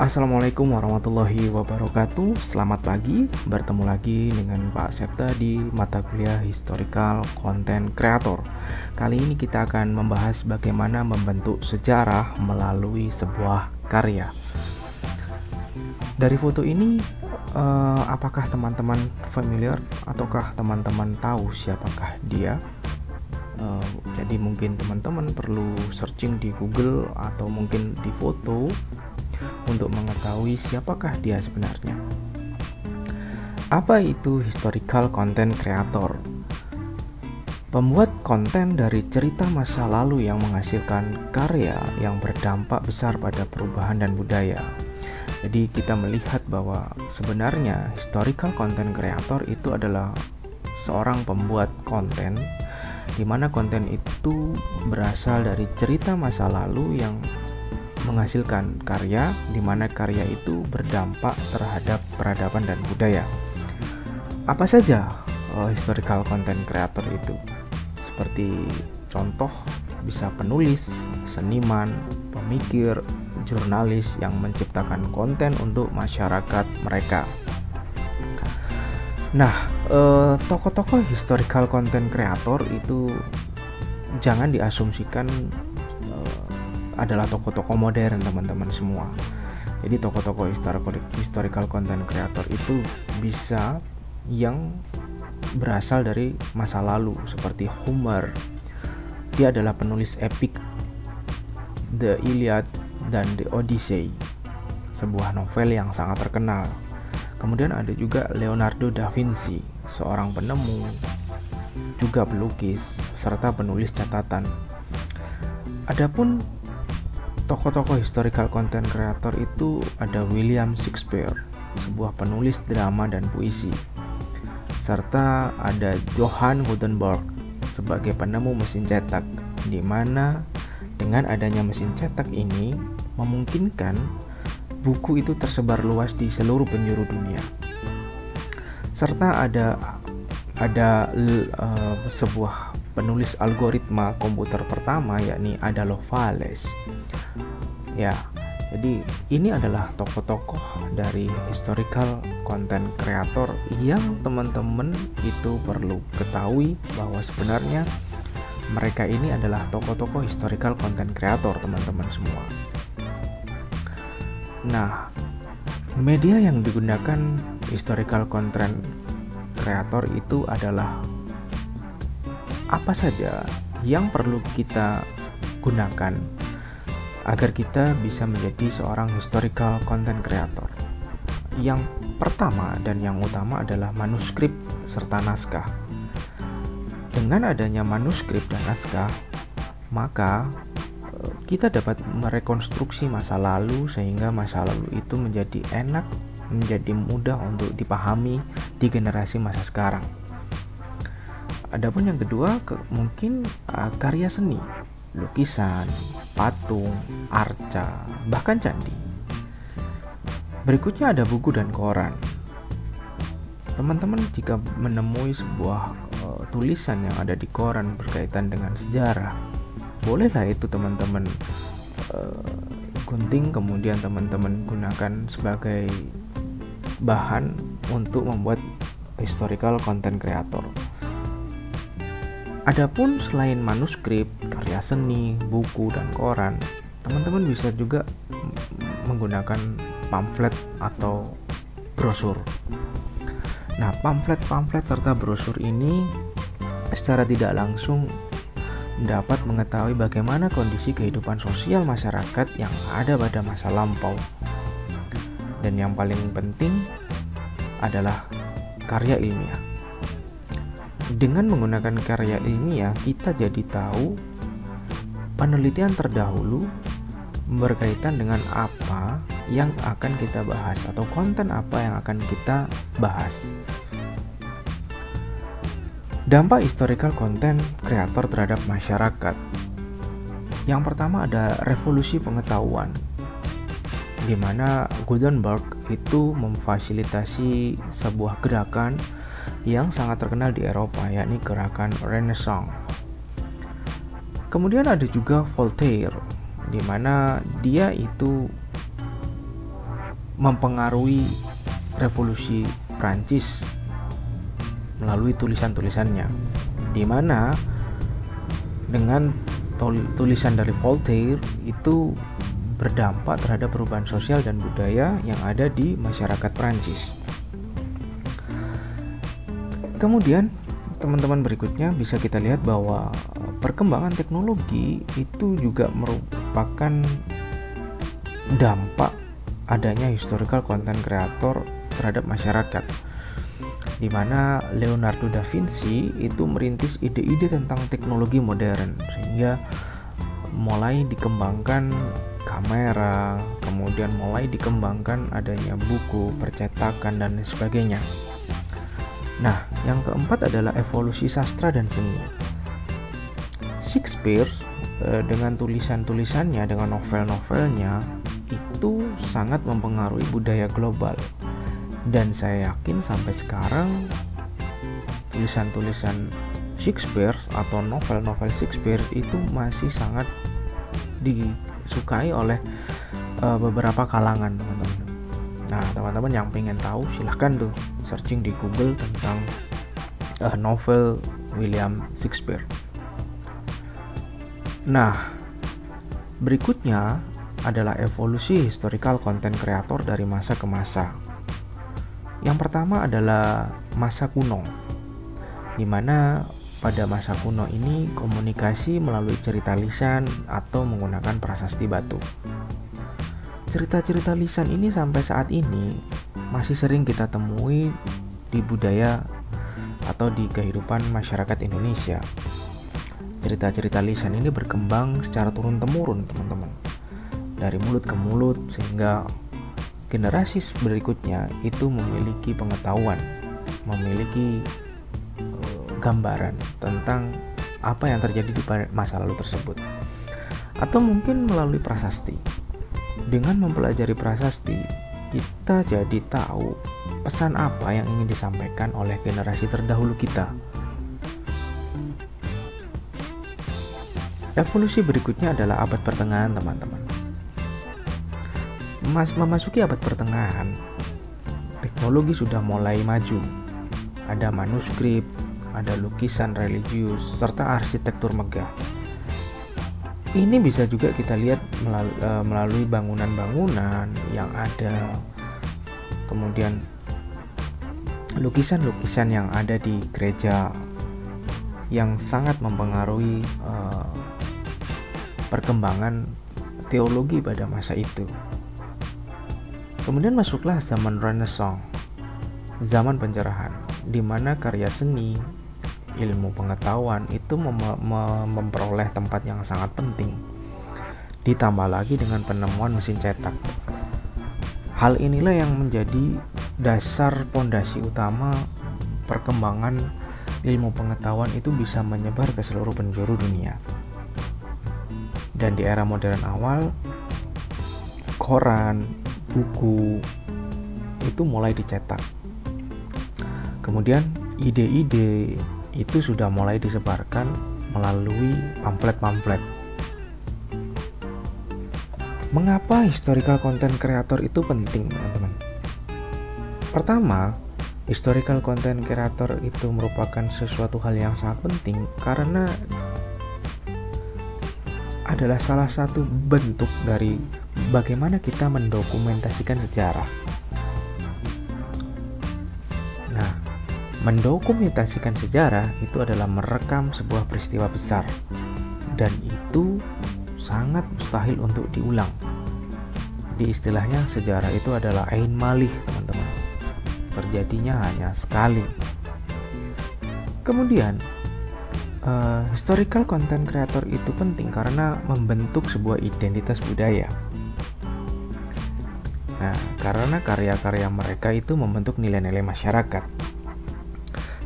Assalamualaikum warahmatullahi wabarakatuh. Selamat pagi, bertemu lagi dengan Pak Septa di mata kuliah Historical Content Creator. Kali ini kita akan membahas bagaimana membentuk sejarah melalui sebuah karya. Dari foto ini, apakah teman-teman familiar ataukah teman-teman tahu siapakah dia? Jadi mungkin teman-teman perlu searching di Google atau mungkin di foto untuk mengetahui siapakah dia sebenarnya. Apa itu historical content creator? Pembuat konten dari cerita masa lalu yang menghasilkan karya yang berdampak besar pada perubahan dan budaya. Jadi kita melihat bahwa sebenarnya historical content creator itu adalah seorang pembuat konten di mana konten itu berasal dari cerita masa lalu yang menghasilkan karya di mana karya itu berdampak terhadap peradaban dan budaya. Apa saja historical content creator itu? Seperti contoh bisa penulis, seniman, pemikir, jurnalis yang menciptakan konten untuk masyarakat mereka. Nah, tokoh-tokoh historical content creator itu jangan diasumsikan adalah tokoh-tokoh modern teman-teman semua. Jadi tokoh-tokoh historical content creator itu bisa yang berasal dari masa lalu seperti Homer. Dia adalah penulis epik The Iliad dan The Odyssey, sebuah novel yang sangat terkenal. Kemudian ada juga Leonardo da Vinci, seorang penemu, juga pelukis, serta penulis catatan. Adapun tokoh-tokoh historical content creator itu ada William Shakespeare, sebuah penulis drama dan puisi, serta ada Johann Gutenberg sebagai penemu mesin cetak, di mana dengan adanya mesin cetak ini memungkinkan buku itu tersebar luas di seluruh penjuru dunia. Serta ada sebuah penulis algoritma komputer pertama, yakni Ada Lovelace. Ya, jadi ini adalah tokoh-tokoh dari historical content creator yang teman-teman itu perlu ketahui bahwa sebenarnya mereka ini adalah tokoh-tokoh historical content creator teman-teman semua. Nah, media yang digunakan historical content creator itu adalah apa saja yang perlu kita gunakan agar kita bisa menjadi seorang historical content creator. Yang pertama dan yang utama adalah manuskrip serta naskah. Dengan adanya manuskrip dan naskah, maka kita dapat merekonstruksi masa lalu sehingga masa lalu itu menjadi enak, menjadi mudah untuk dipahami di generasi masa sekarang. Adapun yang kedua, mungkin karya seni, lukisan, patung, arca, bahkan candi. Berikutnya ada buku dan koran. Teman-teman jika menemui sebuah tulisan yang ada di koran berkaitan dengan sejarah, bolehlah itu teman-teman gunting, kemudian teman-teman gunakan sebagai bahan untuk membuat historical content creator. Adapun selain manuskrip, karya seni, buku, dan koran, teman-teman bisa juga menggunakan pamflet atau brosur. Nah, pamflet serta brosur ini secara tidak langsung dapat mengetahui bagaimana kondisi kehidupan sosial masyarakat yang ada pada masa lampau. Dan yang paling penting adalah karya ilmiah. Dengan menggunakan karya ilmiah, kita jadi tahu penelitian terdahulu berkaitan dengan apa yang akan kita bahas atau konten apa yang akan kita bahas. Dampak historical content creator terhadap masyarakat. Yang pertama ada revolusi pengetahuan, di mana Gutenberg itu memfasilitasi sebuah gerakan yang sangat terkenal di Eropa, yakni gerakan Renaissance. Kemudian ada juga Voltaire, di mana dia itu mempengaruhi revolusi Prancis melalui tulisan-tulisannya, di mana dengan tulisan dari Voltaire itu berdampak terhadap perubahan sosial dan budaya yang ada di masyarakat Prancis. Kemudian teman-teman berikutnya bisa kita lihat bahwa perkembangan teknologi itu juga merupakan dampak adanya historical content creator terhadap masyarakat, di mana Leonardo da Vinci itu merintis ide-ide tentang teknologi modern sehingga mulai dikembangkan kamera, kemudian mulai dikembangkan adanya buku, percetakan dan sebagainya. Nah, yang keempat adalah evolusi sastra dan seni. Shakespeare dengan tulisan-tulisannya, dengan novel-novelnya itu sangat mempengaruhi budaya global. Dan saya yakin sampai sekarang tulisan-tulisan Shakespeare atau novel-novel Shakespeare itu masih sangat disukai oleh beberapa kalangan, teman-teman. Nah, teman-teman yang pengen tahu silahkan tuh searching di Google tentang novel William Shakespeare. Nah, berikutnya adalah evolusi historical content creator dari masa ke masa. Yang pertama adalah masa kuno, di mana pada masa kuno ini komunikasi melalui cerita lisan atau menggunakan prasasti batu. Cerita-cerita lisan ini sampai saat ini masih sering kita temui di budaya atau di kehidupan masyarakat Indonesia. Cerita-cerita lisan ini berkembang secara turun-temurun, teman-teman, dari mulut ke mulut, sehingga generasi berikutnya itu memiliki pengetahuan, memiliki gambaran tentang apa yang terjadi di masa lalu tersebut. Atau mungkin melalui prasasti. Dengan mempelajari prasasti, kita jadi tahu pesan apa yang ingin disampaikan oleh generasi terdahulu kita. Evolusi berikutnya adalah abad pertengahan, teman-teman. Memasuki abad pertengahan, teknologi sudah mulai maju. Ada manuskrip, ada lukisan religius, serta arsitektur megah. Ini bisa juga kita lihat melalui bangunan-bangunan yang ada, kemudian lukisan-lukisan yang ada di gereja yang sangat mempengaruhi perkembangan teologi pada masa itu. Kemudian masuklah zaman Renaissance, zaman pencerahan, di mana karya seni, ilmu pengetahuan itu memperoleh tempat yang sangat penting. Ditambah lagi dengan penemuan mesin cetak. Hal inilah yang menjadi dasar pondasi utama perkembangan ilmu pengetahuan itu bisa menyebar ke seluruh penjuru dunia. Dan di era modern awal, koran, buku itu mulai dicetak. Kemudian ide-ide itu sudah mulai disebarkan melalui pamflet-pamflet. Mengapa historical content creator itu penting, teman-teman? Pertama, historical content creator itu merupakan sesuatu hal yang sangat penting karena adalah salah satu bentuk dari bagaimana kita mendokumentasikan sejarah. Nah, mendokumentasikan sejarah itu adalah merekam sebuah peristiwa besar, dan itu sangat mustahil untuk diulang. Di istilahnya, sejarah itu adalah ain malih, teman-teman. Terjadinya hanya sekali. Kemudian historical content creator itu penting karena membentuk sebuah identitas budaya. Nah, karena karya-karya mereka itu membentuk nilai-nilai masyarakat.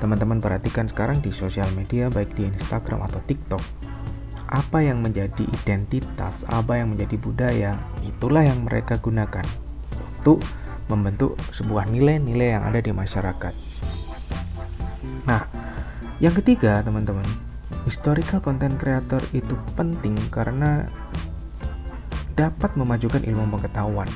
Teman-teman perhatikan sekarang di sosial media, baik di Instagram atau TikTok, apa yang menjadi identitas, apa yang menjadi budaya, itulah yang mereka gunakan untuk membentuk sebuah nilai-nilai yang ada di masyarakat. Nah, yang ketiga, teman-teman, historical content creator itu penting karena dapat memajukan ilmu pengetahuan.